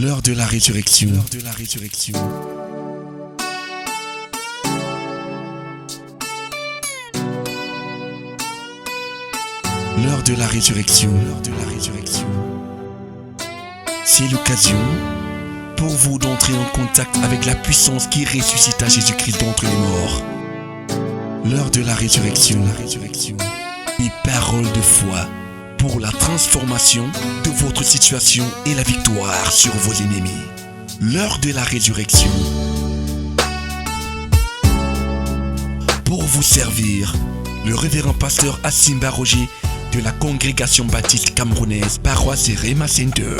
L'heure de la résurrection. L'heure de la résurrection. L'heure de la résurrection. L'heure de la résurrection. C'est l'occasion pour vous d'entrer en contact avec la puissance qui ressuscita Jésus-Christ d'entre les morts. L'heure de la résurrection. La résurrection. Une parole de foi pour la transformation de votre situation et la victoire sur vos ennemis. L'heure de la résurrection. Pour vous servir, le révérend pasteur Asimba Roger de la congrégation baptiste camerounaise Paroisse Rema Center.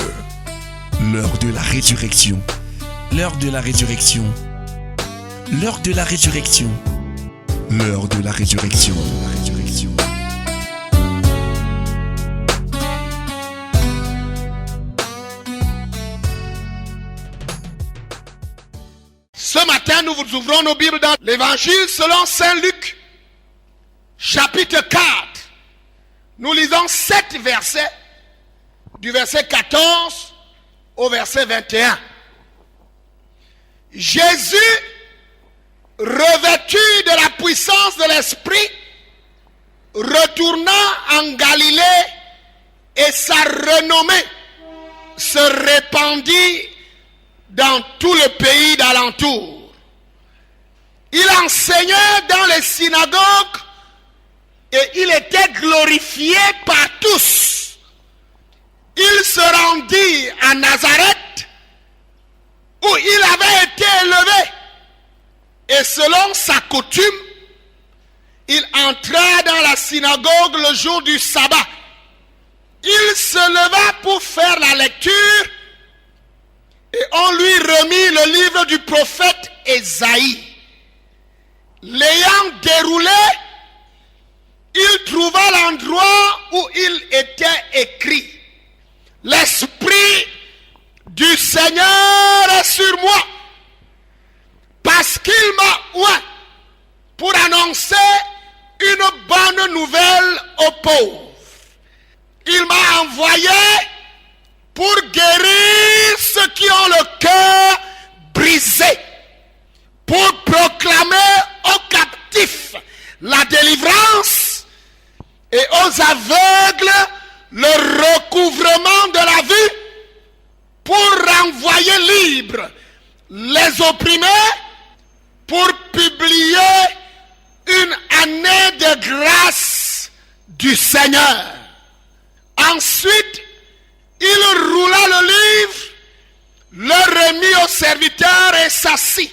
L'heure de la résurrection. L'heure de la résurrection. L'heure de la résurrection. L'heure de la résurrection. La résurrection. Ce matin, nous vous ouvrons nos Bibles dans l'Évangile selon Saint Luc, chapitre 4. Nous lisons 7 versets, du verset 14 au verset 21. Jésus, revêtu de la puissance de l'Esprit, retourna en Galilée et sa renommée se répandit dans tout le pays d'alentour. Il enseignait dans les synagogues et il était glorifié par tous. Il se rendit à Nazareth où il avait été élevé et selon sa coutume, il entra dans la synagogue le jour du sabbat. Il se leva pour faire la lecture et on lui remit le livre du prophète Ésaïe. L'ayant déroulé, il trouva l'endroit où il était écrit: L'Esprit du Seigneur est sur moi, parce qu'il m'a oint pour annoncer une bonne nouvelle aux pauvres. Il m'a envoyé pour guérir ceux qui ont le cœur brisé, pour proclamer aux captifs la délivrance et aux aveugles le recouvrement de la vue, pour renvoyer libres les opprimés, pour publier une année de grâce du Seigneur. Ensuite, il roula le livre, le remit au serviteur et s'assit.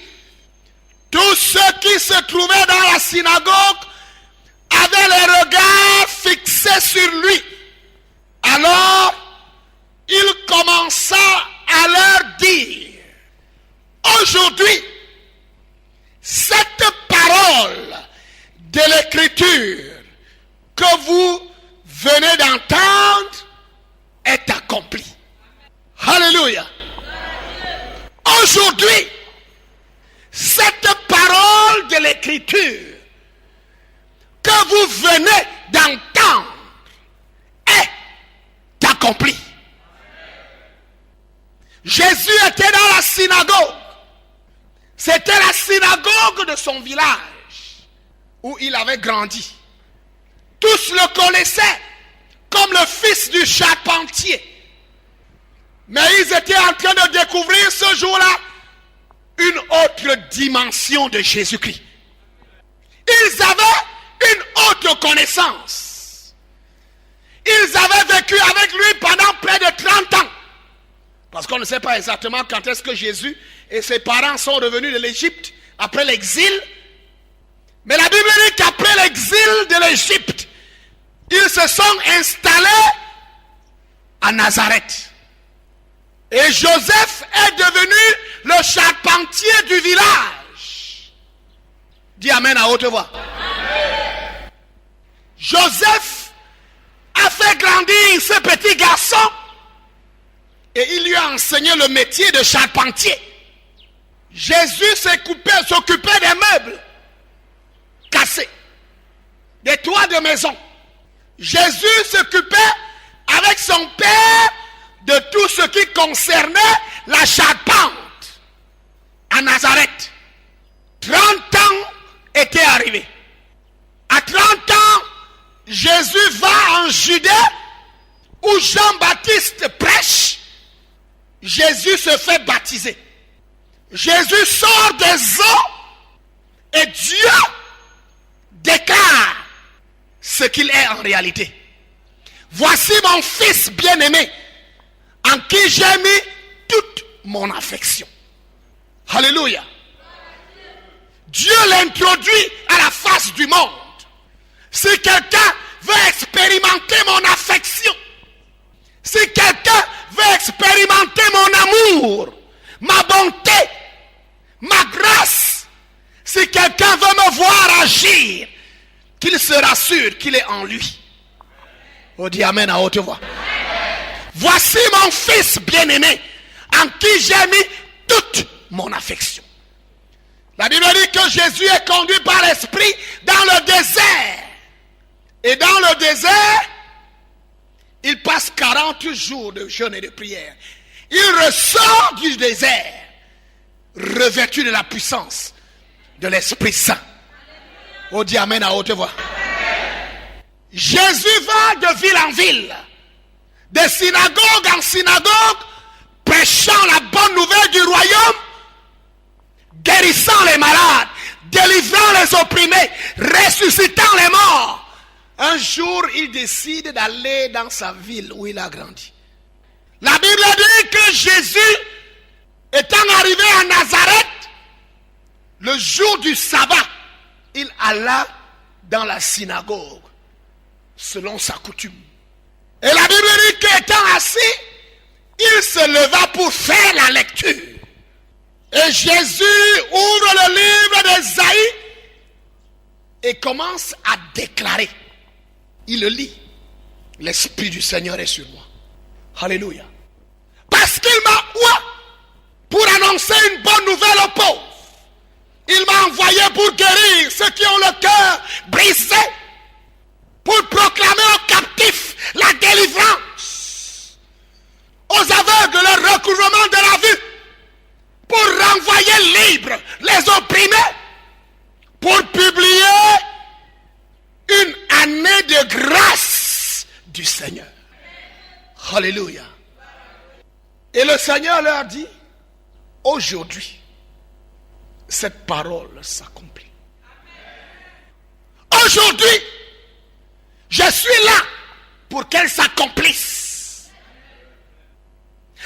Tous ceux qui se trouvaient dans la synagogue avaient les regards fixés sur lui. Alors, il commença à leur dire: Aujourd'hui, cette parole de l'Écriture que vous venez d'entendre est accomplie. Alléluia. Aujourd'hui, cette parole de l'Écriture que vous venez d'entendre est accomplie. Jésus était dans la synagogue. C'était la synagogue de son village où il avait grandi. Tous le connaissaient comme le fils du charpentier. Mais ils étaient en train de découvrir ce jour-là une autre dimension de Jésus-Christ. Ils avaient une autre connaissance. Ils avaient vécu avec lui pendant près de 30 ans. Parce qu'on ne sait pas exactement quand est-ce que Jésus et ses parents sont revenus de l'Égypte après l'exil. Mais la Bible dit qu'après l'exil de l'Égypte, ils se sont installés à Nazareth. Et Joseph est devenu le charpentier du village. Dis amen à haute voix. Amen. Joseph a fait grandir ce petit garçon et il lui a enseigné le métier de charpentier. Jésus s'occupait des meubles cassés, des toits de maison. Jésus s'occupait avec son père de tout ce qui concernait la charpente à Nazareth. 30 ans étaient arrivés. À 30 ans, Jésus va en Judée où Jean-Baptiste prêche. Jésus se fait baptiser. Jésus sort des eaux et Dieu déclare ce qu'il est en réalité. Voici mon fils bien-aimé en qui j'ai mis toute mon affection. Alléluia. Dieu l'introduit à la face du monde. Si quelqu'un veut expérimenter mon affection, si quelqu'un veut expérimenter mon amour, ma bonté, ma grâce, si quelqu'un veut me voir agir, qu'il se rassure qu'il est en lui. On dit amen à haute voix. Voici mon fils bien-aimé en qui j'ai mis toute mon affection. La Bible dit que Jésus est conduit par l'Esprit dans le désert. Et dans le désert, il passe 40 jours de jeûne et de prière. Il ressort du désert, revêtu de la puissance de l'Esprit Saint. On dit amen à haute voix. Jésus va de ville en ville, de synagogue en synagogue, prêchant la bonne nouvelle du royaume, guérissant les malades, délivrant les opprimés, ressuscitant les morts. Un jour, il décide d'aller dans sa ville où il a grandi. La Bible dit que Jésus, étant arrivé à Nazareth, le jour du sabbat, il alla dans la synagogue, selon sa coutume. Et la Bible dit qu'étant assis, il se leva pour faire la lecture. Et Jésus ouvre le livre d'Ésaïe et commence à déclarer. Il le lit. L'Esprit du Seigneur est sur moi. Alléluia. Parce qu'il m'a oint pour annoncer une bonne nouvelle aux pauvres. Il m'a envoyé pour guérir ceux qui ont le cœur brisé. Pour proclamer aux captifs la délivrance. Aux aveugles le recouvrement de la vue. Pour renvoyer libres les opprimés. Pour publier une année de grâce du Seigneur. Alléluia. Et le Seigneur leur dit, aujourd'hui, cette parole s'accomplit. Aujourd'hui, je suis là pour qu'elle s'accomplisse.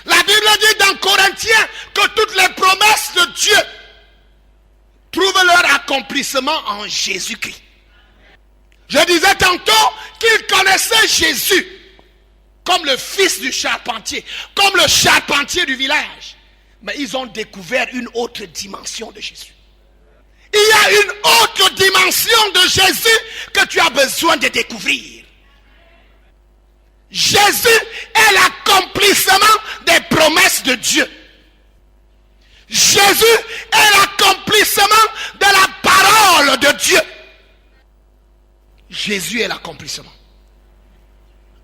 La Bible dit dans Corinthiens que toutes les promesses de Dieu trouvent leur accomplissement en Jésus-Christ. Je disais tantôt qu'ils connaissaient Jésus comme le fils du charpentier, comme le charpentier du village. Mais ils ont découvert une autre dimension de Jésus. Il y a une autre dimension de Jésus que tu as besoin de découvrir. Jésus est l'accomplissement des promesses de Dieu. Jésus est l'accomplissement de la parole de Dieu. Jésus est l'accomplissement.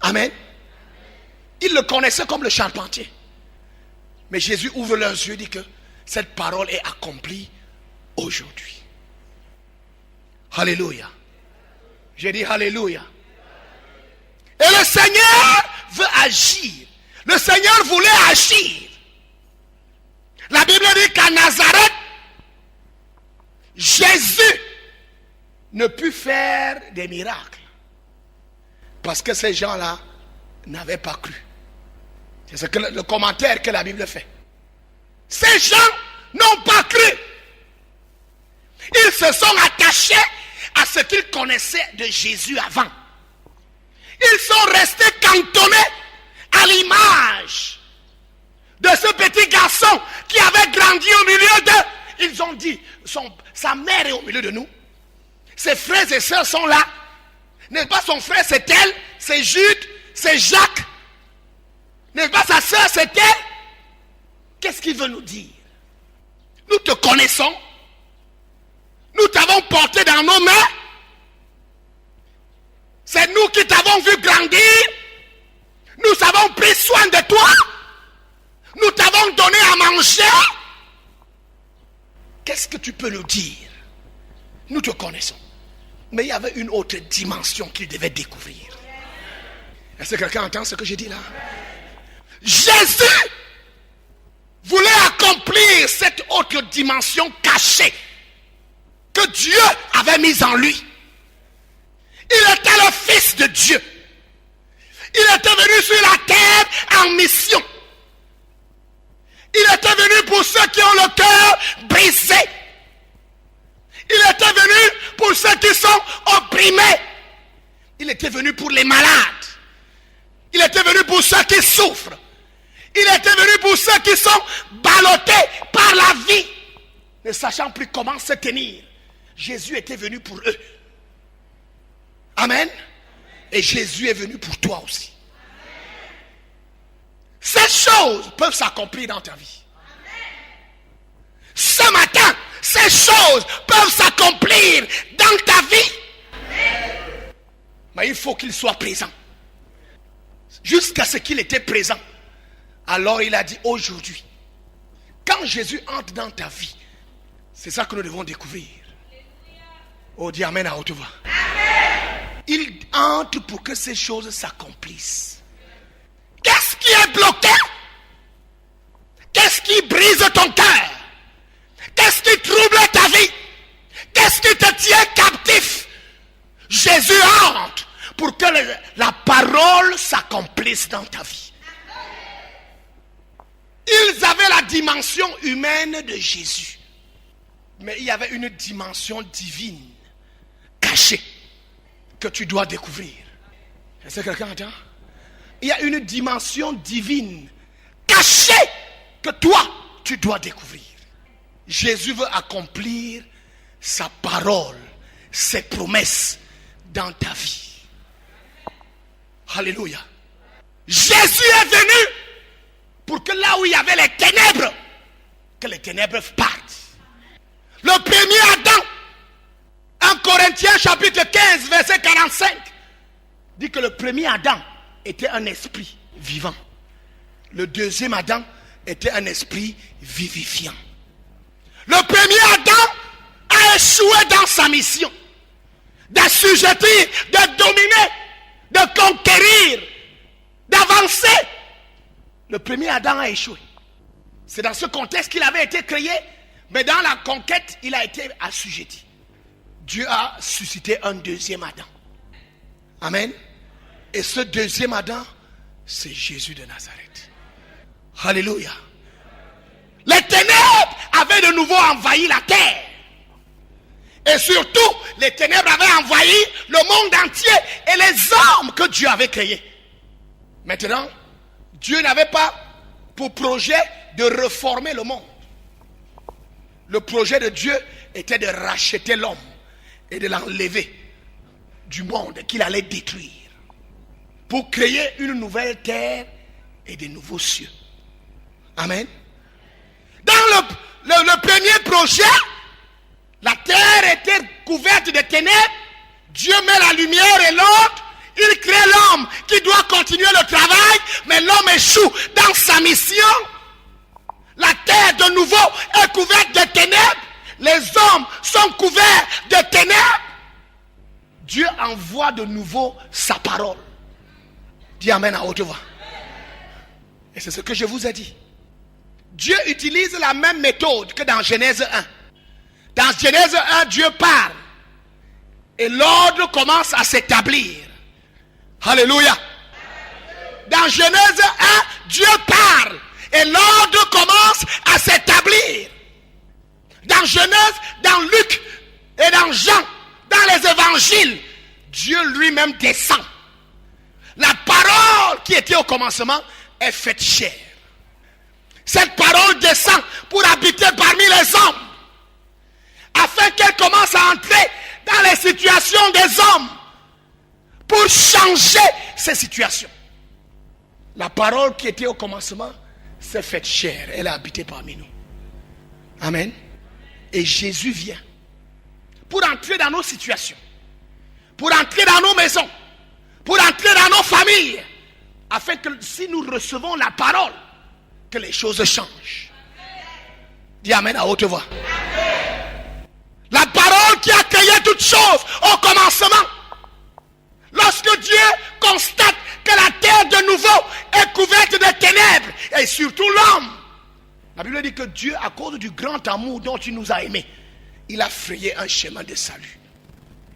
Amen. Ils le connaissaient comme le charpentier. Mais Jésus ouvre leurs yeux et dit que cette parole est accomplie aujourd'hui. Alléluia. J'ai dit alléluia. Et le Seigneur veut agir. Le Seigneur voulait agir. La Bible dit qu'à Nazareth, Jésus ne put faire des miracles. Parce que ces gens-là n'avaient pas cru. C'est ce que le commentaire que la Bible fait. Ces gens n'ont pas cru. Ils se sont attachés à ce qu'ils connaissaient de Jésus avant. Ils sont restés cantonnés à l'image de ce petit garçon qui avait grandi au milieu d'eux. Ils ont dit, sa mère est au milieu de nous. Ses frères et sœurs sont là. N'est-ce pas son frère, c'est elle, c'est Jude, c'est Jacques. N'est-ce pas sa sœur, c'est elle? Qu'est-ce qu'il veut nous dire? Nous te connaissons. Nous t'avons porté dans nos mains. C'est nous qui t'avons vu grandir. Nous avons pris soin de toi. Nous t'avons donné à manger. Qu'est-ce que tu peux nous dire? Nous te connaissons. Mais il y avait une autre dimension qu'il devait découvrir. Est-ce que quelqu'un entend ce que j'ai dit là? Jésus voulait accomplir cette autre dimension cachée que Dieu avait mise en lui. Il était le Fils de Dieu. Il était venu sur la terre en mission. Il était venu pour ceux qui ont le cœur brisé. Il était venu pour ceux qui sont opprimés. Il était venu pour les malades. Il était venu pour ceux qui souffrent. Il était venu pour ceux qui sont ballottés par la vie, ne sachant plus comment se tenir. Jésus était venu pour eux. Amen. Et Jésus est venu pour toi aussi. Ces choses peuvent s'accomplir dans ta vie. Ce matin, ces choses peuvent s'accomplir dans ta vie. Mais il faut qu'il soit présent. Jusqu'à ce qu'il était présent. Alors il a dit aujourd'hui, quand Jésus entre dans ta vie, c'est ça que nous devons découvrir. Oh, dis Amen à haute voix. Il entre pour que ces choses s'accomplissent. Qu'est-ce qui est bloqué? Qu'est-ce qui brise ton cœur? Qu'est-ce qui trouble ta vie? Qu'est-ce qui te tient captif? Jésus entre pour que la parole s'accomplisse dans ta vie. Ils avaient la dimension humaine de Jésus. Mais il y avait une dimension divine cachée que tu dois découvrir. Est-ce que quelqu'un entend? Il y a une dimension divine cachée que toi, tu dois découvrir. Jésus veut accomplir sa parole, ses promesses dans ta vie. Alléluia. Jésus est venu pour que là où il y avait les ténèbres, que les ténèbres partent. Le premier Adam, 1 Corinthiens chapitre 15 verset 45, dit que le premier Adam était un esprit vivant. Le deuxième Adam était un esprit vivifiant. Le premier Adam a échoué dans sa mission d'assujettir, de dominer, de conquérir, d'avancer. Le premier Adam a échoué. C'est dans ce contexte qu'il avait été créé, mais dans la conquête, il a été assujetti. Dieu a suscité un deuxième Adam. Amen. Et ce deuxième Adam, c'est Jésus de Nazareth. Alléluia. Les ténèbres avaient de nouveau envahi la terre. Et surtout, les ténèbres avaient envahi le monde entier et les hommes que Dieu avait créés. Maintenant, Dieu n'avait pas pour projet de reformer le monde. Le projet de Dieu était de racheter l'homme et de l'enlever du monde qu'il allait détruire pour créer une nouvelle terre et de nouveaux cieux. Amen. Dans le premier projet, la terre était couverte de ténèbres. Dieu met la lumière et l'autre. Il crée l'homme qui doit continuer le travail, mais l'homme échoue dans sa mission. La terre de nouveau est couverte de ténèbres. Les hommes sont couverts de ténèbres. Dieu envoie de nouveau sa parole. Dis Amen à haute voix. Et c'est ce que je vous ai dit. Dieu utilise la même méthode que dans Genèse 1. Dans Genèse 1, Dieu parle. Et l'ordre commence à s'établir. Alléluia. Dans Genèse 1, Dieu parle. Et l'ordre commence à s'établir. Dans Genèse, dans Luc et dans Jean, dans les évangiles, Dieu lui-même descend. La parole qui était au commencement est faite chair. Cette parole descend pour habiter parmi les hommes, afin qu'elle commence à entrer dans les situations des hommes, pour changer ces situations. La parole qui était au commencement s'est faite chair, elle a habité parmi nous. Amen. Et Jésus vient pour entrer dans nos situations, pour entrer dans nos maisons, pour entrer dans nos familles, afin que si nous recevons la parole, que les choses changent. Dis amen à haute voix. La parole qui a créé toutes choses au commencement. Lorsque Dieu constate que la terre de nouveau est couverte de ténèbres, et surtout l'homme, la Bible dit que Dieu, à cause du grand amour dont il nous a aimés, il a frayé un chemin de salut.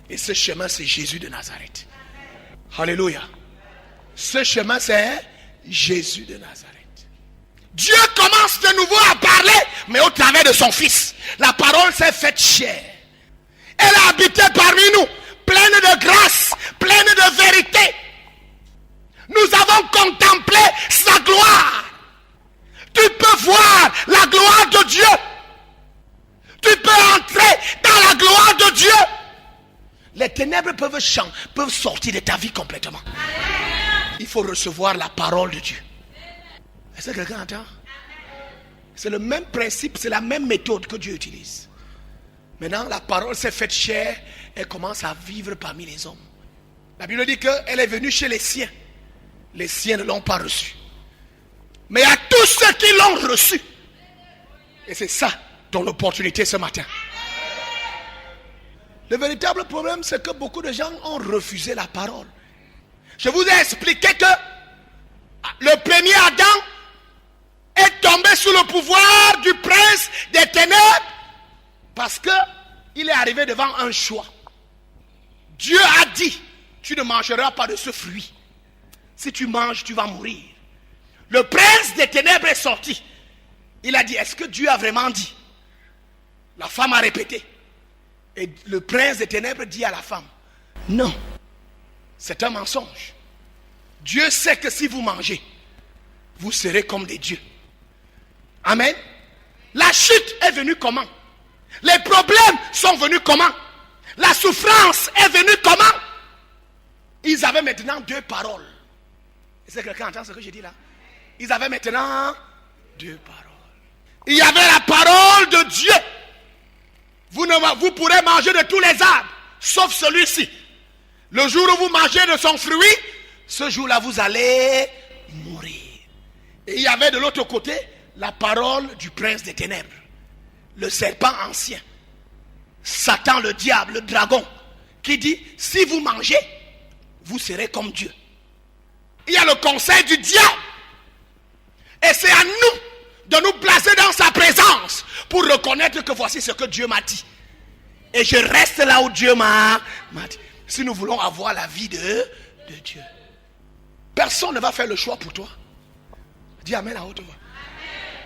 Et ce chemin, c'est Jésus de Nazareth. Alléluia. Ce chemin, c'est Jésus de Nazareth. Dieu commence de nouveau à parler, mais au travers de son Fils. La parole s'est faite chair. Elle a habité parmi nous, pleine de grâce, pleine de vérité. Nous avons contemplé sa gloire. Tu peux voir la gloire de Dieu. Tu peux entrer dans la gloire de Dieu. Les ténèbres peuvent sortir de ta vie complètement. Il faut recevoir la parole de Dieu. Est-ce que quelqu'un entend? C'est le même principe, c'est la même méthode que Dieu utilise. Maintenant, la parole s'est faite chair, elle commence à vivre parmi les hommes. La Bible dit qu'elle est venue chez les siens. Les siens ne l'ont pas reçue. Mais à tous ceux qui l'ont reçue. Et c'est ça ton opportunité ce matin. Le véritable problème, c'est que beaucoup de gens ont refusé la parole. Je vous ai expliqué que le premier Adam est tombé sous le pouvoir du prince des ténèbres parce qu'il est arrivé devant un choix. Dieu a dit, tu ne mangeras pas de ce fruit. Si tu manges, tu vas mourir. Le prince des ténèbres est sorti. Il a dit, est-ce que Dieu a vraiment dit? La femme a répété. Et le prince des ténèbres dit à la femme, non, c'est un mensonge. Dieu sait que si vous mangez, vous serez comme des dieux. Amen. La chute est venue comment? Les problèmes sont venus comment? La souffrance est venue comment? Ils avaient maintenant deux paroles. Est-ce que quelqu'un entend ce que je dis là? Ils avaient maintenant deux paroles. Il y avait la parole de Dieu. Vous pourrez manger de tous les arbres, sauf celui-ci. Le jour où vous mangez de son fruit, ce jour-là, vous allez mourir. Et il y avait de l'autre côté la parole du prince des ténèbres, le serpent ancien, Satan, le diable, le dragon, qui dit, si vous mangez, vous serez comme Dieu. Il y a le conseil du diable. Et c'est à nous de nous placer dans sa présence pour reconnaître que voici ce que Dieu m'a dit. Et je reste là où Dieu m'a dit. Si nous voulons avoir la vie de Dieu. Personne ne va faire le choix pour toi. Dis amen à haute voix.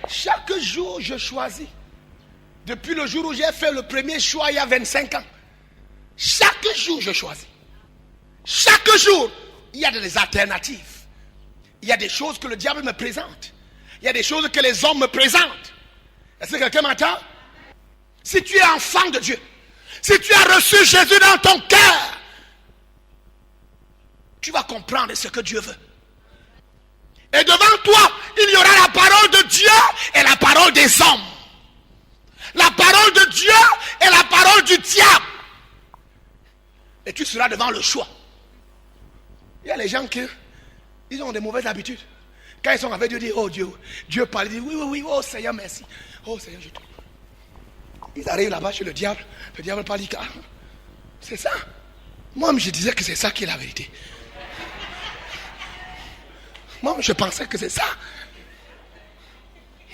Chaque jour je choisis. Depuis le jour où j'ai fait le premier choix il y a 25 ans. Chaque jour je choisis. Chaque jour il y a des alternatives. Il y a des choses que le diable me présente. Il y a des choses que les hommes me présentent. Est-ce que quelqu'un m'entend? Si tu es enfant de Dieu, si tu as reçu Jésus dans ton cœur, tu vas comprendre ce que Dieu veut. Et devant toi, il y aura la parole de Dieu et la parole des hommes. La parole de Dieu et la parole du diable. Et tu seras devant le choix. Il y a les gens qui ils ont des mauvaises habitudes. Quand ils sont avec Dieu, ils disent, oh Dieu parle, ils disent, oui, oh Seigneur, merci. Oh Seigneur, je te... Ils arrivent là-bas chez le diable parle, il dit, ah, c'est ça. Moi, je disais que c'est ça qui est la vérité. Moi, je pensais que c'est ça.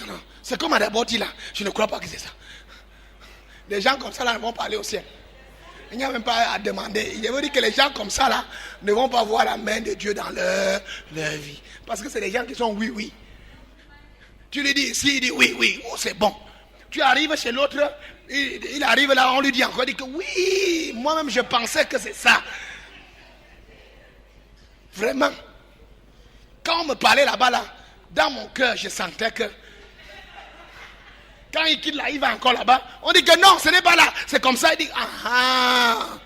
Non, c'est comme d'abord dit là, je ne crois pas que c'est ça. Les gens comme ça là ne vont pas aller au ciel. Il n'y a même pas à demander. Il veut dire que les gens comme ça là ne vont pas voir la main de Dieu dans leur vie. Parce que c'est des gens qui sont oui. Tu lui dis, s'il dit oui, oh, c'est bon. Tu arrives chez l'autre, il arrive là, on lui dit encore, il dit que oui, moi-même je pensais que c'est ça. Vraiment. Quand on me parlait là-bas, là, dans mon cœur, je sentais que quand il quitte là, il va encore là-bas. On dit que non, ce n'est pas là. C'est comme ça, il dit, ah.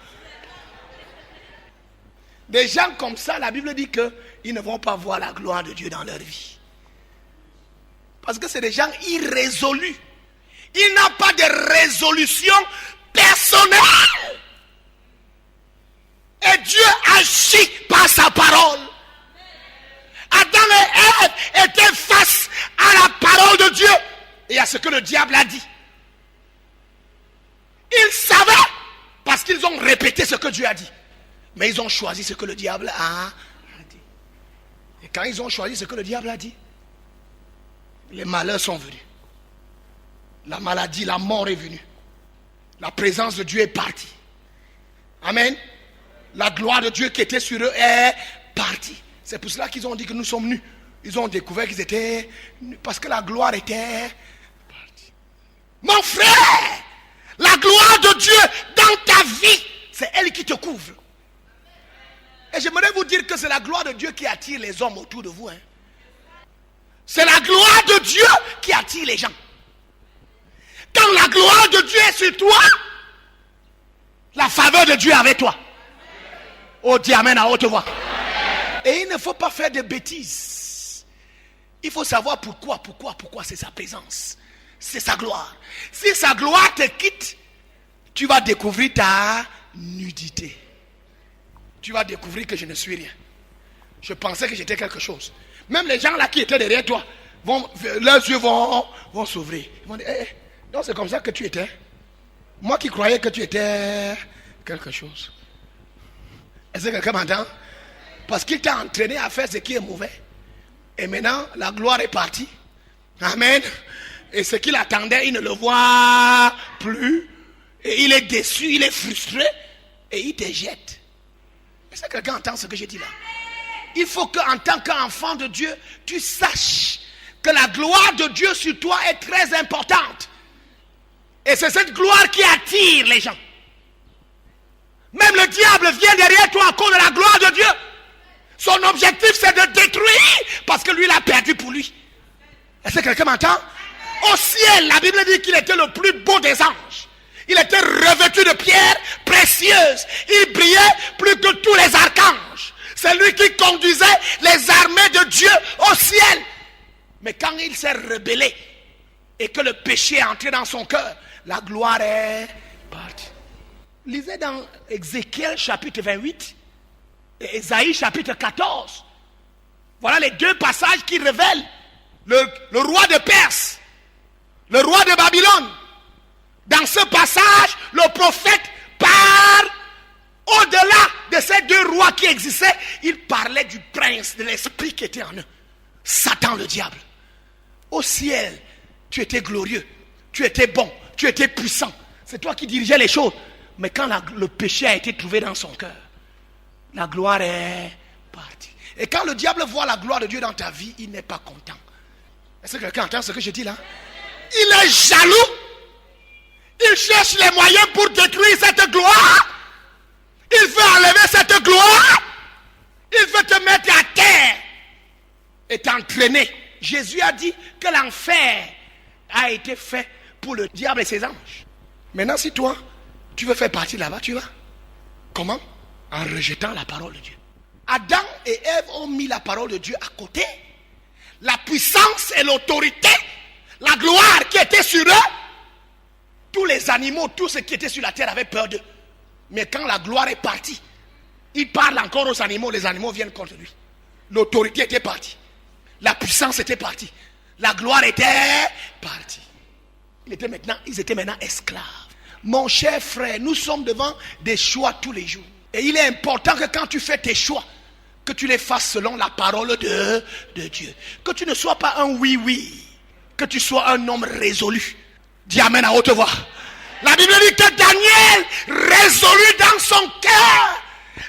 Des gens comme ça, la Bible dit qu'ils ne vont pas voir la gloire de Dieu dans leur vie. Parce que c'est des gens irrésolus. Il n'a pas de résolution personnelle. Et Dieu agit par sa parole. Adam et Ève étaient face à la parole de Dieu et à ce que le diable a dit. Ils savaient parce qu'ils ont répété ce que Dieu a dit. Mais ils ont choisi ce que le diable a dit. Et quand ils ont choisi ce que le diable a dit, les malheurs sont venus. La maladie, la mort est venue. La présence de Dieu est partie. Amen. La gloire de Dieu qui était sur eux est partie. C'est pour cela qu'ils ont dit que nous sommes nus. Ils ont découvert qu'ils étaient nus parce que la gloire était partie. Mon frère, la gloire de Dieu dans ta vie, c'est elle qui te couvre. Et j'aimerais vous dire que c'est la gloire de Dieu qui attire les hommes autour de vous. C'est la gloire de Dieu qui attire les gens. Quand la gloire de Dieu est sur toi, la faveur de Dieu est avec toi. Oh, dis amen à haute voix. Et il ne faut pas faire de bêtises. Il faut savoir pourquoi c'est sa présence. C'est sa gloire. Si sa gloire te quitte, tu vas découvrir ta nudité. Tu vas découvrir que je ne suis rien. Je pensais que j'étais quelque chose. Même les gens là qui étaient derrière toi, leurs yeux vont s'ouvrir. Ils vont dire, non, c'est comme ça que tu étais. Moi qui croyais que tu étais quelque chose. Est-ce que quelqu'un m'entend? Parce qu'il t'a entraîné à faire ce qui est mauvais. Et maintenant, la gloire est partie. Amen. Et ce qu'il attendait, il ne le voit plus. Et il est déçu, il est frustré. Et il te jette. Est-ce que quelqu'un entend ce que je dis là? Il faut qu'en tant qu'enfant de Dieu, tu saches que la gloire de Dieu sur toi est très importante. Et c'est cette gloire qui attire les gens. Même le diable vient derrière toi à cause de la gloire de Dieu. Son objectif c'est de détruire parce que lui il a perdu pour lui. Est-ce que quelqu'un m'entend? Au ciel, la Bible dit qu'il était le plus beau des anges. Il était revêtu de pierres précieuses. Il brillait plus que tous les archanges. C'est lui qui conduisait les armées de Dieu au ciel. Mais quand il s'est rebellé et que le péché est entré dans son cœur, la gloire est partie. Lisez dans Ézéchiel chapitre 28 et Ésaïe chapitre 14. Voilà les deux passages qui révèlent le roi de Perse, le roi de Babylone. Dans ce passage, le prophète parle au-delà de ces deux rois qui existaient. Il parlait du prince, de l'esprit qui était en eux. Satan le diable. Au ciel, tu étais glorieux, tu étais bon, tu étais puissant. C'est toi qui dirigeais les choses. Mais quand le péché a été trouvé dans son cœur, la gloire est partie. Et quand le diable voit la gloire de Dieu dans ta vie, il n'est pas content. Est-ce que quelqu'un entend ce que je dis là? Il est jaloux. Il cherche les moyens pour détruire cette gloire. Il veut enlever cette gloire. Il veut te mettre à terre et t'entraîner. Jésus a dit que l'enfer a été fait pour le diable et ses anges. Maintenant, si toi, tu veux faire partie là-bas, tu vas. Comment? En rejetant la parole de Dieu. Adam et Ève ont mis la parole de Dieu à côté. La puissance et l'autorité, la gloire qui était sur eux, tous les animaux, tout ce qui était sur la terre avaient peur d'eux. Mais quand la gloire est partie, il parle encore aux animaux, les animaux viennent contre lui. L'autorité était partie. La puissance était partie. La gloire était partie. Ils étaient maintenant esclaves. Mon cher frère, nous sommes devant des choix tous les jours. Et il est important que quand tu fais tes choix, que tu les fasses selon la parole de Dieu. Que tu ne sois pas un oui-oui. Que tu sois un homme résolu. Dis amen à haute voix. La Bible dit que Daniel résolut dans son cœur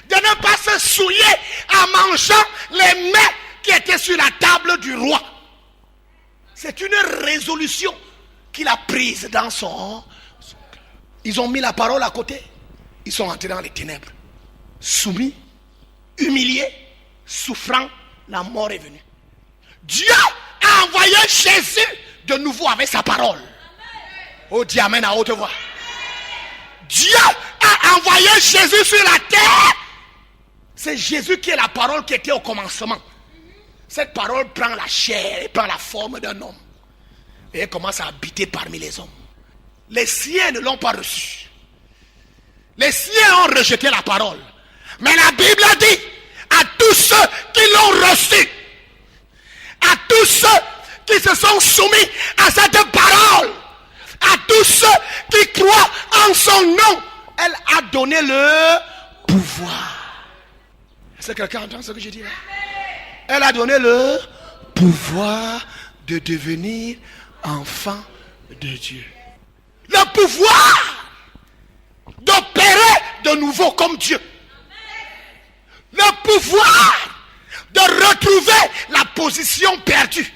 de ne pas se souiller en mangeant les mets qui étaient sur la table du roi. C'est une résolution qu'il a prise dans son cœur. Ils ont mis la parole à côté. Ils sont entrés dans les ténèbres. Soumis, humiliés, souffrant, la mort est venue. Dieu a envoyé Jésus de nouveau avec sa parole. Oh, dis amen à haute voix. Dieu a envoyé Jésus sur la terre. C'est Jésus qui est la parole qui était au commencement. Cette parole prend la chair et prend la forme d'un homme. Et elle commence à habiter parmi les hommes. Les siens ne l'ont pas reçu. Les siens ont rejeté la parole. Mais la Bible dit à tous ceux qui l'ont reçu, à tous ceux qui se sont soumis à cette parole, à tous ceux qui croient en son nom, elle a donné le pouvoir. Est-ce que quelqu'un entend ce que je dis là? Elle a donné le pouvoir de devenir enfant de Dieu. Le pouvoir d'opérer de nouveau comme Dieu. Le pouvoir de retrouver la position perdue.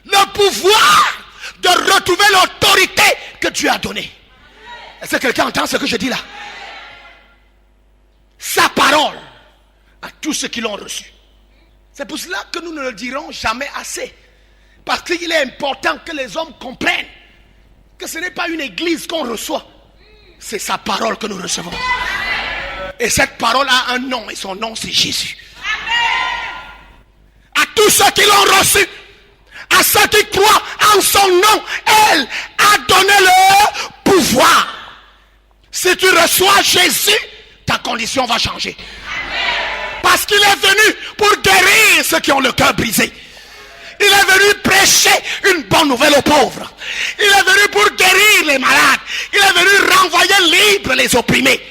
Le pouvoir de retrouver l'autorité que Dieu a donnée. Est-ce que quelqu'un entend ce que je dis là? Sa parole à tous ceux qui l'ont reçu. C'est pour cela que nous ne le dirons jamais assez. Parce qu'il est important que les hommes comprennent que ce n'est pas une église qu'on reçoit. C'est sa parole que nous recevons. Et cette parole a un nom et son nom c'est Jésus. À tous ceux qui l'ont reçu, à ceux qui croient en son nom, elle a donné le pouvoir. Si tu reçois Jésus, ta condition va changer. Parce qu'il est venu pour guérir ceux qui ont le cœur brisé. Il est venu prêcher une bonne nouvelle aux pauvres. Il est venu pour guérir les malades. Il est venu renvoyer libres les opprimés.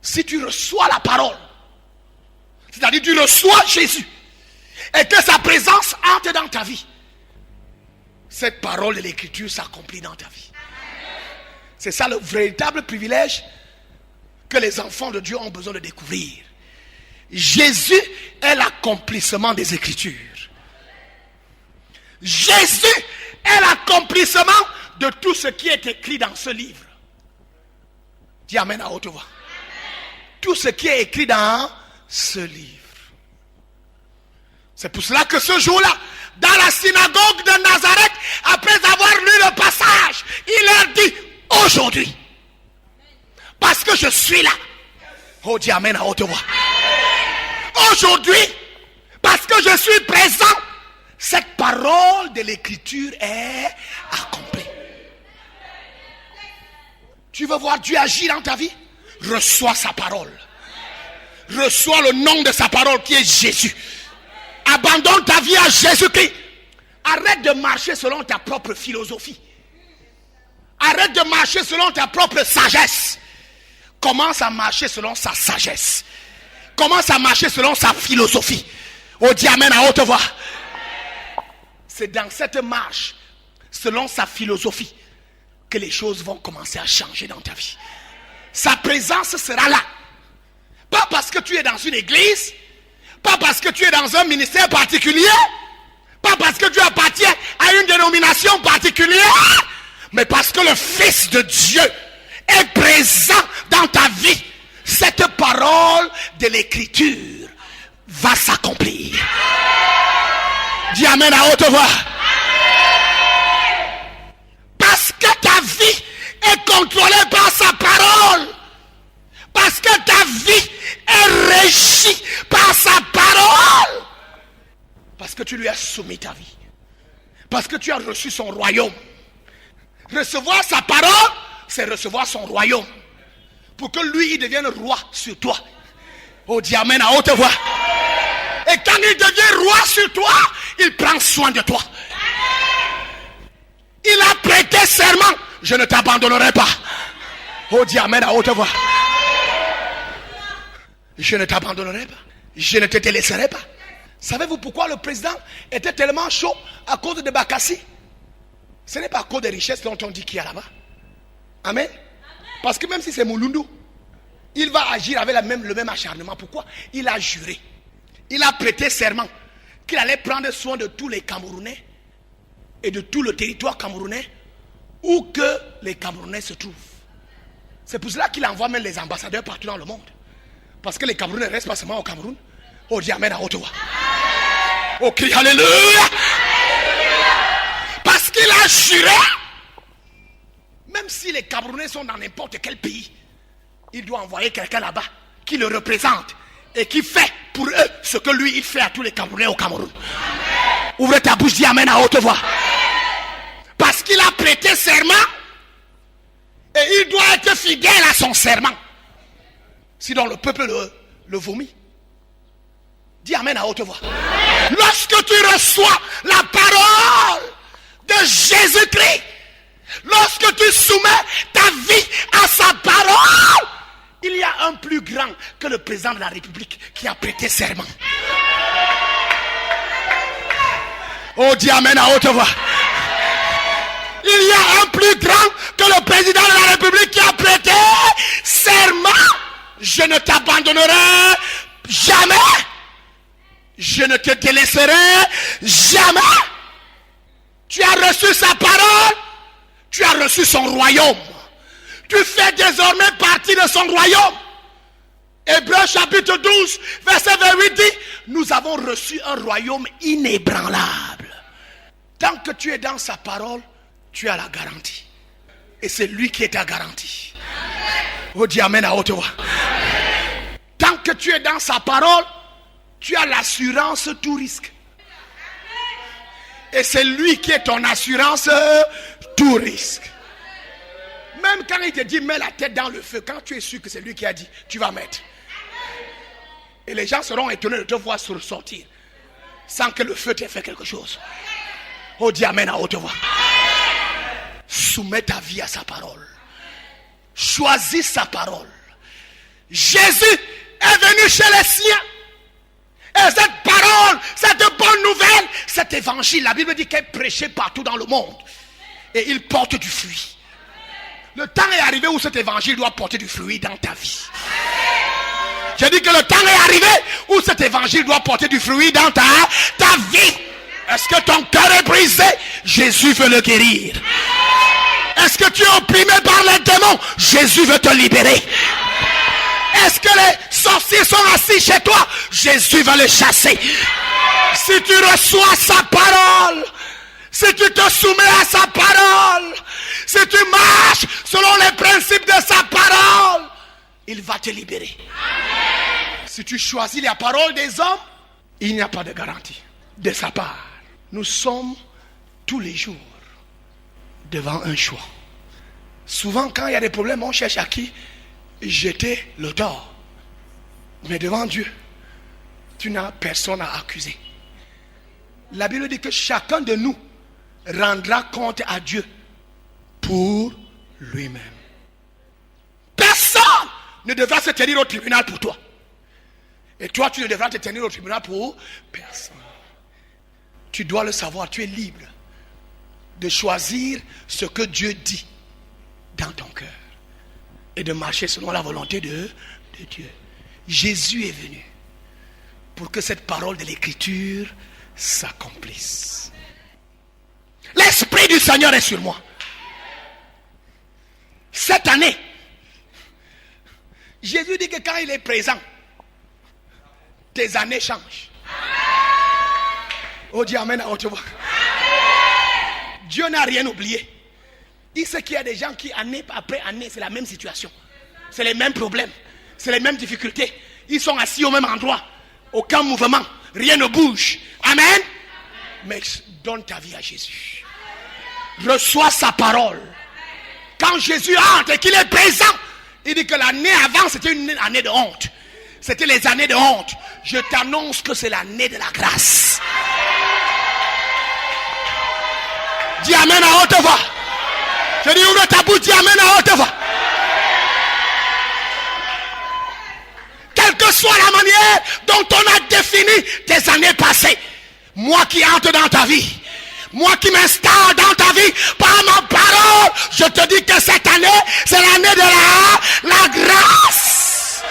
Si tu reçois la parole, c'est-à-dire tu reçois Jésus, et que sa présence entre dans ta vie, cette parole de l'écriture s'accomplit dans ta vie. C'est ça le véritable privilège que les enfants de Dieu ont besoin de découvrir. Jésus est l'accomplissement des Écritures. Jésus est l'accomplissement de tout ce qui est écrit dans ce livre. Dis amen à haute voix. Tout ce qui est écrit dans ce livre. C'est pour cela que ce jour-là, dans la synagogue de Nazareth, après avoir lu le passage, il leur dit, aujourd'hui, parce que je suis là. Oh, dis amen à haute voix. Aujourd'hui, parce que je suis présent, cette parole de l'écriture est accomplie. Tu veux voir Dieu agir dans ta vie? Reçois sa parole. Reçois le nom de sa parole qui est Jésus. Abandonne ta vie à Jésus-Christ. Arrête de marcher selon ta propre philosophie. Arrête de marcher selon ta propre sagesse. Commence à marcher selon sa sagesse. Commence à marcher selon sa philosophie. Oh, dis amen à haute voix. C'est dans cette marche, selon sa philosophie, que les choses vont commencer à changer dans ta vie. Sa présence sera là. Pas parce que tu es dans une église, pas parce que tu es dans un ministère particulier, pas parce que tu appartiens à une dénomination particulière, mais parce que le Fils de Dieu est présent dans ta vie. Cette parole de l'écriture va s'accomplir. Dis amen à haute voix. Parce que ta vie est contrôlée par sa parole. Parce que ta vie est régie par sa parole. Parce que tu lui as soumis ta vie. Parce que tu as reçu son royaume. Recevoir sa parole, c'est recevoir son royaume. Pour que lui, il devienne roi sur toi. Oh, dis amen à haute voix. Et quand il devient roi sur toi, il prend soin de toi. Il a prêté serment. Je ne t'abandonnerai pas. Oh, dis amen à haute voix. Je ne t'abandonnerai pas. Je ne te délaisserai pas. Savez-vous pourquoi le président était tellement chaud à cause de Bakassi? Ce n'est pas à cause des richesses dont on dit qu'il y a là-bas. Amen. Parce que même si c'est Moulundu, il va agir avec le même acharnement. Pourquoi? Il a juré. Il a prêté serment qu'il allait prendre soin de tous les Camerounais et de tout le territoire camerounais où que les Camerounais se trouvent. C'est pour cela qu'il envoie même les ambassadeurs partout dans le monde. Parce que les Camerounais ne restent pas seulement au Cameroun. Oh, dis amen à haute voix. Oh, crie alléluia. Parce qu'il a juré. Même si les Camerounais sont dans n'importe quel pays, il doit envoyer quelqu'un là-bas qui le représente et qui fait pour eux ce que lui il fait à tous les Camerounais au Cameroun. Ouvre ta bouche, dis amen à haute voix. Parce qu'il a prêté serment et il doit être fidèle à son serment. Sinon le peuple le vomit. Dis amen à haute voix. Le lorsque tu reçois la parole de Jésus-Christ, lorsque tu soumets ta vie à sa parole, il y a un plus grand que le président de la République qui a prêté serment. Oh, dis amen à haute voix. Il y a un plus grand que le président de la République qui a prêté serment. Je ne t'abandonnerai jamais. Je ne te délaisserai jamais. Tu as reçu sa parole. Tu as reçu son royaume. Tu fais désormais partie de son royaume. Hébreux chapitre 12, verset 28 dit, nous avons reçu un royaume inébranlable. Tant que tu es dans sa parole, tu as la garantie. Et c'est lui qui est ta garantie. Oh, dis amen à haute voix. Tant que tu es dans sa parole, tu as l'assurance tout risque. Et c'est lui qui est ton assurance tout risque. Même quand il te dit mets la tête dans le feu, quand tu es sûr que c'est lui qui a dit, tu vas mettre. Et les gens seront étonnés de te voir ressortir sans que le feu t'ait fait quelque chose. Oh, dis amen à haute voix. Soumets ta vie à sa parole. Choisis sa parole. Jésus est venu chez les siens. Et cette parole, cette bonne nouvelle, cet évangile, la Bible dit qu'elle est prêchée partout dans le monde. Et il porte du fruit. Le temps est arrivé où cet évangile doit porter du fruit dans ta vie. Je dis que le temps est arrivé où cet évangile doit porter du fruit dans ta vie. Est-ce que ton cœur est brisé? Jésus veut le guérir. Est-ce que tu es opprimé par les démons? Jésus veut te libérer. Est-ce que les sorciers sont assis chez toi? Jésus va les chasser. Si tu reçois sa parole, si tu te soumets à sa parole, si tu marches selon les principes de sa parole, il va te libérer. Si tu choisis la parole des hommes, il n'y a pas de garantie de sa part. Nous sommes tous les jours devant un choix. Souvent quand il y a des problèmes, on cherche à qui jeter le tort. Mais devant Dieu, tu n'as personne à accuser. La Bible dit que chacun de nous rendra compte à Dieu pour lui-même. Personne ne devra se tenir au tribunal pour toi. Et toi, tu ne devras te tenir au tribunal pour personne. Tu dois le savoir, tu es libre de choisir ce que Dieu dit dans ton cœur et de marcher selon la volonté de Dieu. Jésus est venu pour que cette parole de l'Écriture s'accomplisse. L'Esprit du Seigneur est sur moi. Cette année, Jésus dit que quand il est présent, tes années changent. Oh, dis amen à haute voix. Dieu n'a rien oublié. Il sait qu'il y a des gens qui, année après année, c'est la même situation. C'est les mêmes problèmes. C'est les mêmes difficultés. Ils sont assis au même endroit. Aucun mouvement. Rien ne bouge. Amen. Mais donne ta vie à Jésus. Reçois sa parole. Quand Jésus entre et qu'il est présent, il dit que l'année avant, c'était une année de honte. C'était les années de honte. Je t'annonce que c'est l'année de la grâce. Dis amen à haute voix. Je dis ouvre ta bouche, dis amen à haute voix. Quelle que soit la manière dont on a défini tes années passées, moi qui entre dans ta vie, moi qui m'installe dans ta vie par ma parole, je te dis que cette année, c'est l'année de la grâce.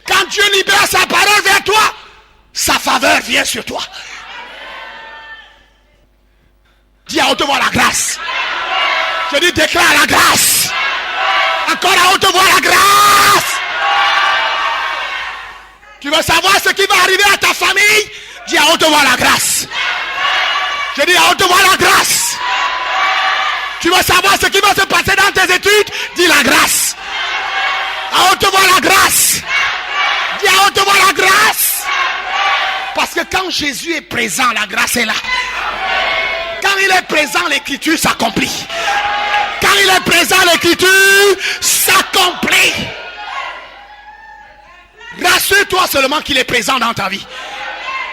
Quand Dieu libère sa parole vers toi, sa faveur vient sur toi. Dis à haute voix la grâce. Je dis déclare la grâce. Encore à haute voix la grâce. Tu veux savoir ce qui va arriver à ta famille? Dis à haute voix la grâce. Je dis à haute voix la grâce. Tu veux savoir ce qui va se passer dans tes études? Dis la grâce. À haute voix la grâce. Dis à haute voix la grâce. Parce que quand Jésus est présent, la grâce est là. Quand il est présent, l'écriture s'accomplit. Quand il est présent, l'écriture s'accomplit. Rassure-toi seulement qu'il est présent dans ta vie.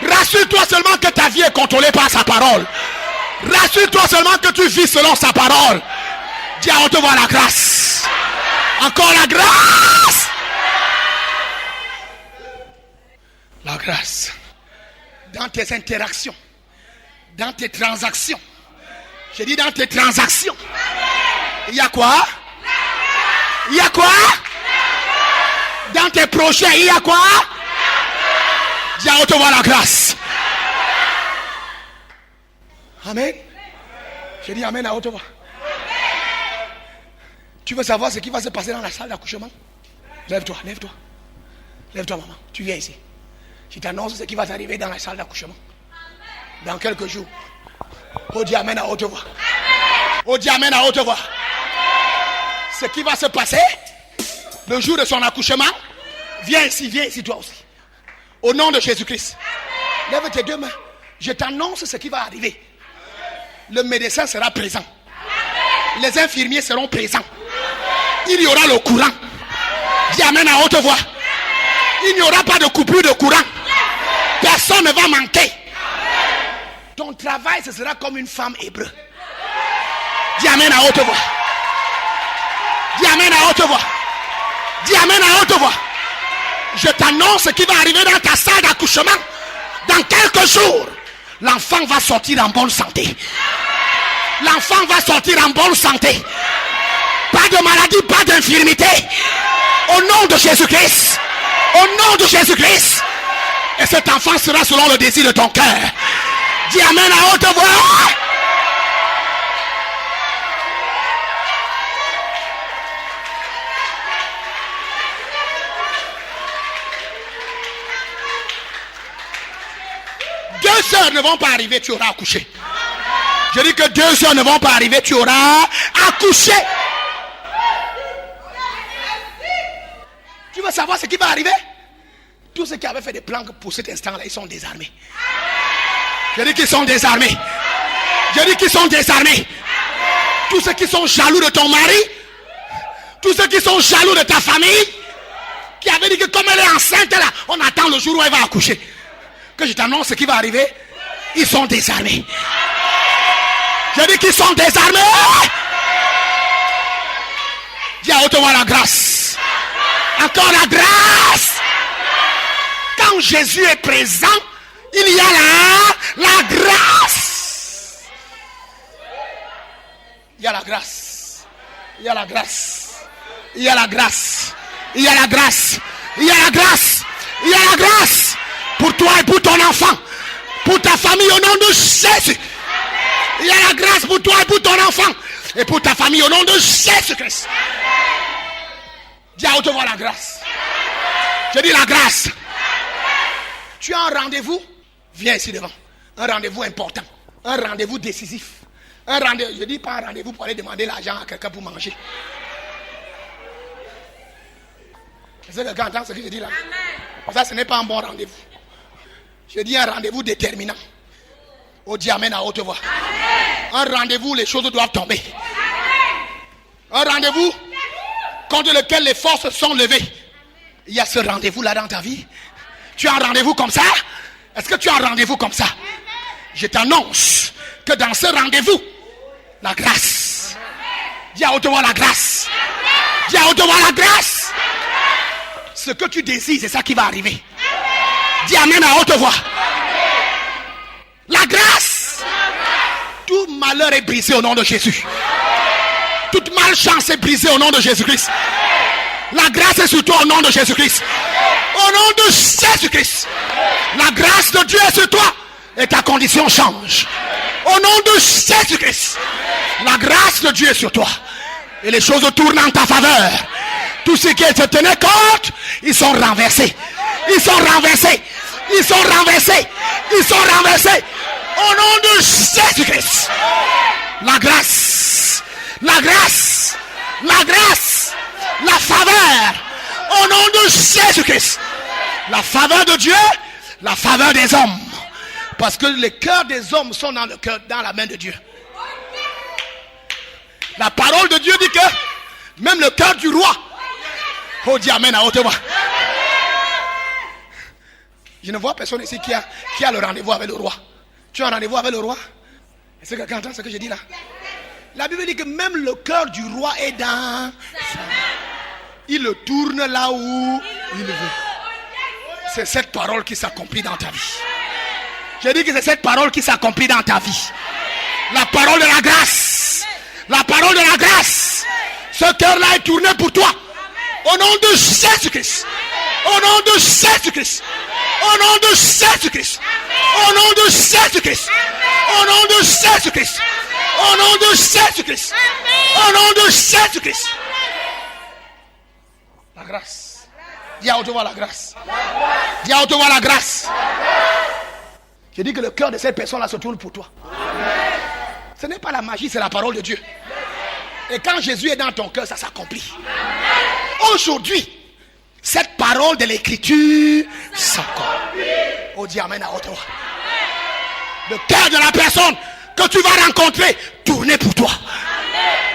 Rassure-toi seulement que ta vie est contrôlée par sa parole. Rassure-toi seulement que tu vis selon sa parole. Dis à haute voix la grâce. Encore la grâce. La grâce. Dans tes interactions. Dans tes transactions. J'ai dit dans tes transactions. Il y a quoi? Il y a quoi? Dans tes projets, il y a quoi? Dis à haute voix la grâce. Amen. J'ai dit amen à haute voix. Tu veux savoir ce qui va se passer dans la salle d'accouchement? Lève-toi, lève-toi. Lève-toi, maman. Tu viens ici. Je t'annonce ce qui va t'arriver dans la salle d'accouchement. Dans quelques jours. Oh, dis amen à haute voix. Oh, dis amen à haute voix. Ce qui va se passer le jour de son accouchement, viens ici toi aussi. Au nom de Jésus-Christ. Lève tes deux mains. Je t'annonce ce qui va arriver. Le médecin sera présent. Les infirmiers seront présents. Il y aura le courant. Dis amen à haute voix. Il n'y aura pas de coupure de courant. Personne ne va manquer. Ton travail, ce sera comme une femme hébreu. Dis amen à haute voix. Dis amen à haute voix. Dis amen à haute voix. Je t'annonce ce qui va arriver dans ta salle d'accouchement. Dans quelques jours, l'enfant va sortir en bonne santé. L'enfant va sortir en bonne santé. Pas de maladie, pas d'infirmité. Au nom de Jésus-Christ. Au nom de Jésus-Christ. Et cet enfant sera selon le désir de ton cœur. Dis amen à haute voix. Deux heures ne vont pas arriver, tu auras accouché. Je dis que 2 heures ne vont pas arriver, tu auras accouché. Tu veux savoir ce qui va arriver? Tous ceux qui avaient fait des plans pour cet instant-là, ils sont désarmés. Je dis qu'ils sont désarmés. Je dis qu'ils sont désarmés. Tous ceux qui sont jaloux de ton mari, tous ceux qui sont jaloux de ta famille, qui avaient dit que comme elle est enceinte là, on attend le jour où elle va accoucher. Que je t'annonce ce qui va arriver, ils sont désarmés. Je dis qu'ils sont désarmés. Dis à haute voix la grâce. Encore la grâce. Quand Jésus est présent, il y a la grâce. Il y a la grâce. Il y a la grâce. Il y a la grâce. Il y a la grâce. Il y a la grâce. Il y a la grâce. Pour toi et pour ton enfant. Pour ta famille au nom de Jésus. Il y a la grâce pour toi et pour ton enfant. Et pour ta famille au nom de Jésus-Christ. Dis à haute voix la grâce. Je dis la grâce. Tu as un rendez-vous? Viens ici devant. Un rendez-vous important. Un rendez-vous décisif. Un rendez-vous. Je ne dis pas un rendez-vous pour aller demander l'argent à quelqu'un pour manger. Est-ce que quelqu'un entend ce que je dis là? Ça, ce n'est pas un bon rendez-vous. Je dis un rendez-vous déterminant. Au diamètre à haute voix. Un rendez-vous où les choses doivent tomber. Un rendez-vous contre lequel les forces sont levées. Il y a ce rendez-vous-là dans ta vie. Tu as un rendez-vous comme ça? Est-ce que tu as un rendez-vous comme ça? Je t'annonce que dans ce rendez-vous, la grâce. Dis à haute voix la grâce. Dis à haute voix la grâce. Ce que tu désires, c'est ça qui va arriver. Dis amen à haute voix. La grâce. Tout malheur est brisé au nom de Jésus. Toute malchance est brisée au nom de Jésus-Christ. La grâce est sur toi au nom de Jésus-Christ. Au nom de Jésus-Christ. La grâce de Dieu est sur toi. Et ta condition change. Au nom de Jésus-Christ. La grâce de Dieu est sur toi. Et les choses tournent en ta faveur. Tous ceux qui se tenaient compte, ils sont renversés. Ils sont renversés. Ils sont renversés. Ils sont renversés. Au nom de Jésus-Christ. La grâce. La grâce. La grâce. La faveur. Au nom de Jésus-Christ. La faveur de Dieu. La faveur des hommes. Parce que les cœurs des hommes sont dans la main de Dieu. La parole de Dieu dit que même le cœur du roi. Oh, dis amen à haute voix. Je ne vois personne ici qui a le rendez-vous avec le roi. Tu as un rendez-vous avec le roi? Est-ce que quelqu'un entend ce que je dis là? La Bible dit que même le cœur du roi est dans sa main. Il le tourne là où il veut. C'est cette parole qui s'accomplit dans ta vie. Je dis que c'est cette parole qui s'accomplit dans ta vie. La parole de la grâce. La parole de la grâce. Ce cœur-là est tourné pour toi. Au nom de Jésus-Christ. Au nom de Jésus-Christ. Au nom de Jésus-Christ. Au nom de Jésus-Christ. Au nom de Jésus-Christ. Au nom de Jésus-Christ. Au nom de Jésus-Christ. La grâce. Dis à haute voix la grâce. Dis à haute voix la grâce. Je dis que le cœur de cette personne-là se tourne pour toi. Ce n'est pas la magie, c'est la parole de Dieu. Et quand Jésus est dans ton cœur, ça s'accomplit. Aujourd'hui, cette parole de l'écriture s'accomplit. Oh, dis amen à haute voix. Le cœur de la personne que tu vas rencontrer, tournez pour toi.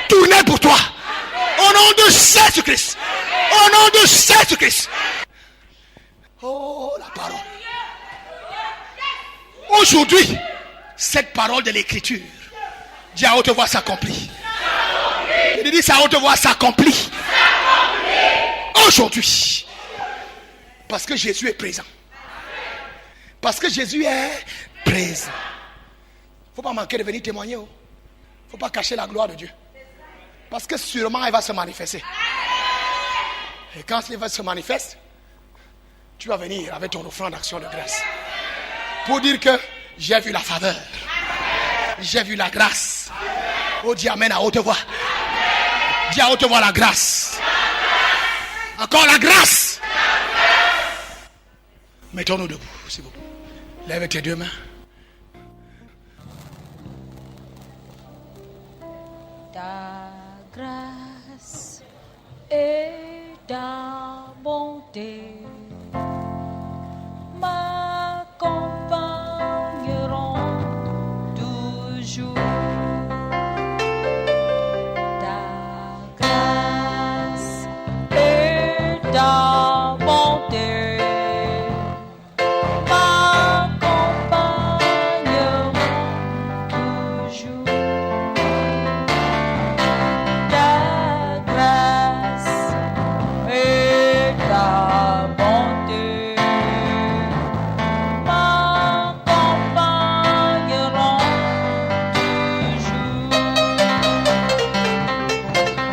Tournez pour toi. Au nom de Jésus-Christ. Au nom de Jésus-Christ. Oh, la parole. Aujourd'hui, cette parole de l'écriture, dis à haute voix, s'accomplit. Je dis ça à haute voix, s'accomplit. Aujourd'hui. Parce que Jésus est présent. Parce que Jésus est présent. Il ne faut pas manquer de venir témoigner. Il ne faut pas cacher la gloire de Dieu. Parce que sûrement, il va se manifester. Et quand il va se manifester, tu vas venir avec ton offrande d'action de grâce. Pour dire que j'ai vu la faveur. J'ai vu la grâce. Oh, dis amen à haute voix. Dis à haute voix la grâce. Encore la grâce. Mettons-nous debout, s'il vous plaît. Lève tes deux mains. Ta grâce et ta bonté m'accompagneront toujours. Ta grâce et ta bonté m'accompagneront toujours. Ta grâce et ta bonté m'accompagneront toujours.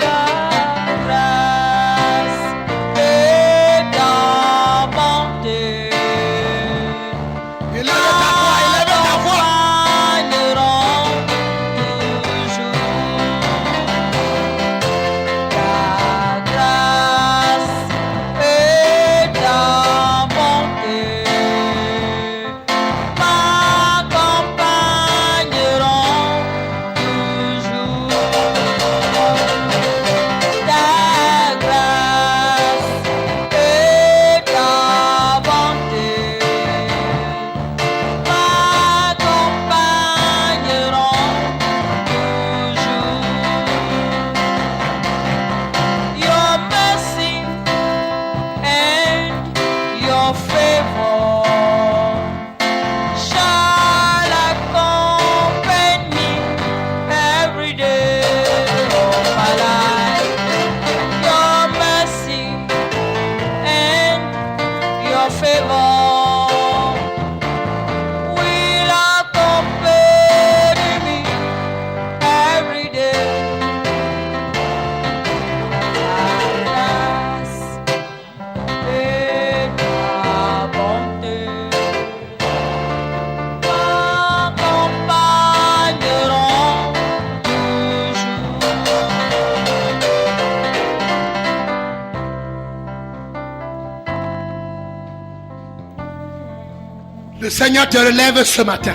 Ta grâce et ta bonté Élève ta voix, élève ta voix. m'accompagneront toujours. Ta grâce et ta bonté m'accompagneront toujours. Ta grâce et ta bonté m'accompagneront toujours. Your mercy and your favor shall accompany me every day of my life. Your mercy and your favor will accompany me every day. Ta grâce et ta bonté m'accompagneront toujours. Le Seigneur te relève ce matin.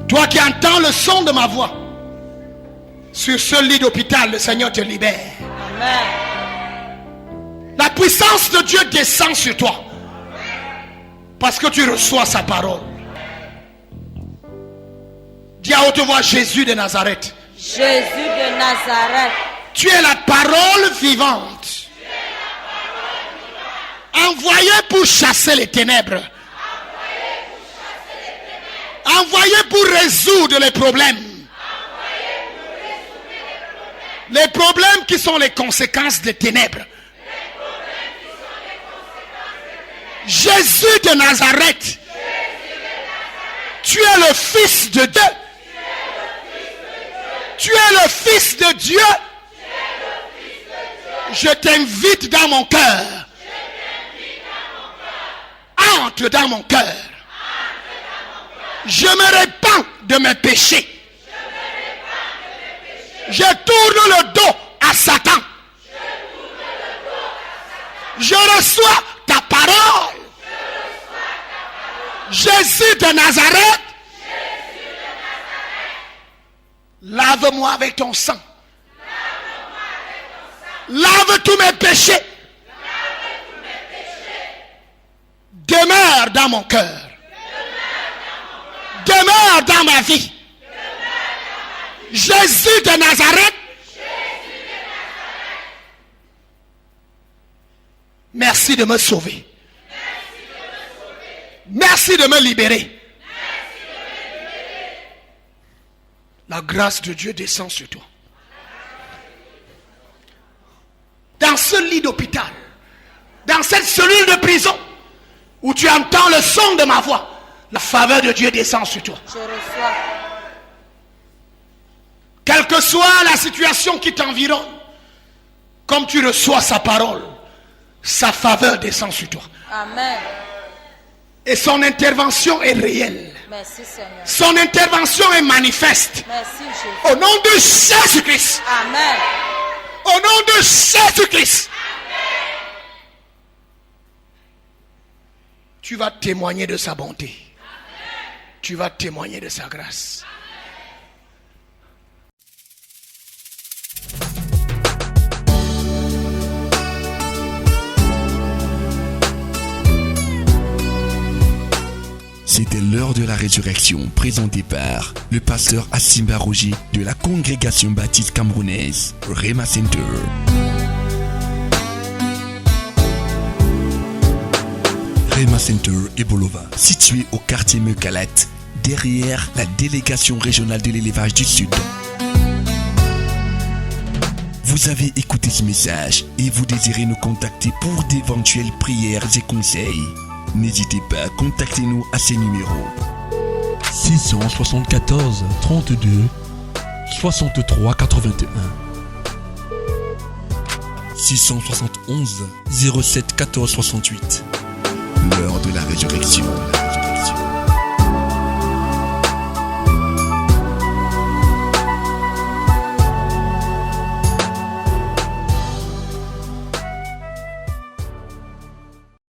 Toi qui entends le son de ma voix, sur ce lit d'hôpital, le Seigneur te libère. Amen. La puissance de Dieu descend sur toi. Parce que tu reçois sa parole. Dis à haute voix, Jésus de Nazareth. Jésus de Nazareth, Tu es la parole vivante. Envoyé pour chasser les ténèbres. Envoyé pour résoudre les problèmes. Les problèmes qui sont les conséquences des ténèbres. Jésus de Nazareth. Tu es le Fils de Dieu. Tu es le Fils de Dieu. Je t'invite dans mon cœur. Entre dans mon cœur. Je me répands de mes péchés. Je tourne le dos à Satan. Je reçois ta parole. Jésus de Nazareth. Lave-moi avec ton sang. Lave tous mes péchés. Demeure dans mon cœur. Demeure dans ma vie. Jésus de Nazareth. Merci de me sauver. Merci de me libérer. La grâce de Dieu descend sur toi. Dans ce lit d'hôpital, dans cette cellule de prison, où tu entends le son de ma voix, la faveur de Dieu descend sur toi. Je reçois. Quelle que soit la situation qui t'environne, comme tu reçois sa parole, sa faveur descend sur toi. Amen. Et son intervention est réelle. Merci Seigneur. Son intervention est manifeste. Merci Jésus. Au nom de Jésus-Christ. Amen. Au nom de Jésus-Christ. Tu vas témoigner de sa bonté. Tu vas témoigner de sa grâce. C'était l'heure de la résurrection présentée par le pasteur Asimba Roger de la congrégation baptiste camerounaise Rema Center. Rema Center et Bolova, situé au quartier Meucalat, derrière la délégation régionale de l'élevage du Sud. Vous avez écouté ce message et vous désirez nous contacter pour d'éventuelles prières et conseils. N'hésitez pas à contacter nous à ces numéros 674 32 63 81 671 07 14 68. L'heure de la résurrection.